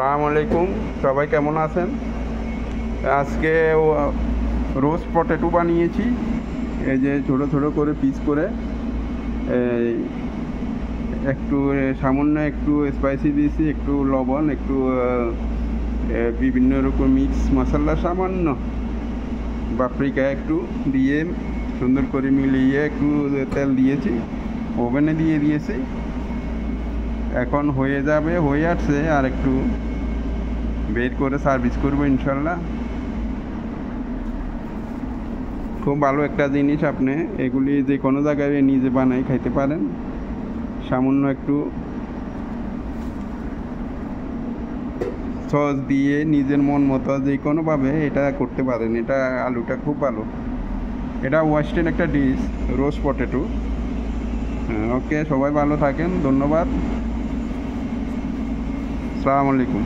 আসসালামু আলাইকুম, সবাই কেমন আছেন? আজকে রোস্ট পটেটো বানিয়েছি। এই যে ছোটো ছোটো করে পিস করে এই একটু সামান্য একটু স্পাইসি দিয়েছি, একটু লবণ, একটু বিভিন্ন রকম মিক্স মশলা, সামান্য পাপরিকা একটু দিয়ে সুন্দর করে মিলিয়ে একটু তেল দিয়েছি, ওভেনে দিয়ে দিয়েছি। এখন হয়ে যাবে, হয়ে আসছে, আর একটু বের করে সার্ভিস করবো ইনশাল্লাহ। খুব ভালো একটা জিনিস, আপনি এগুলি যে কোনো জায়গায় নিজে বানাই খাইতে পারেন। সামান্য একটু সস দিয়ে নিজের মন মতো যে কোনোভাবে এটা করতে পারেন। এটা আলুটা খুব ভালো। এটা ওয়েস্টার্ন একটা ডিশ, রোস্ট পটেটো। ওকে, সবাই ভালো থাকেন, ধন্যবাদ। আসসালামু আলাইকুম।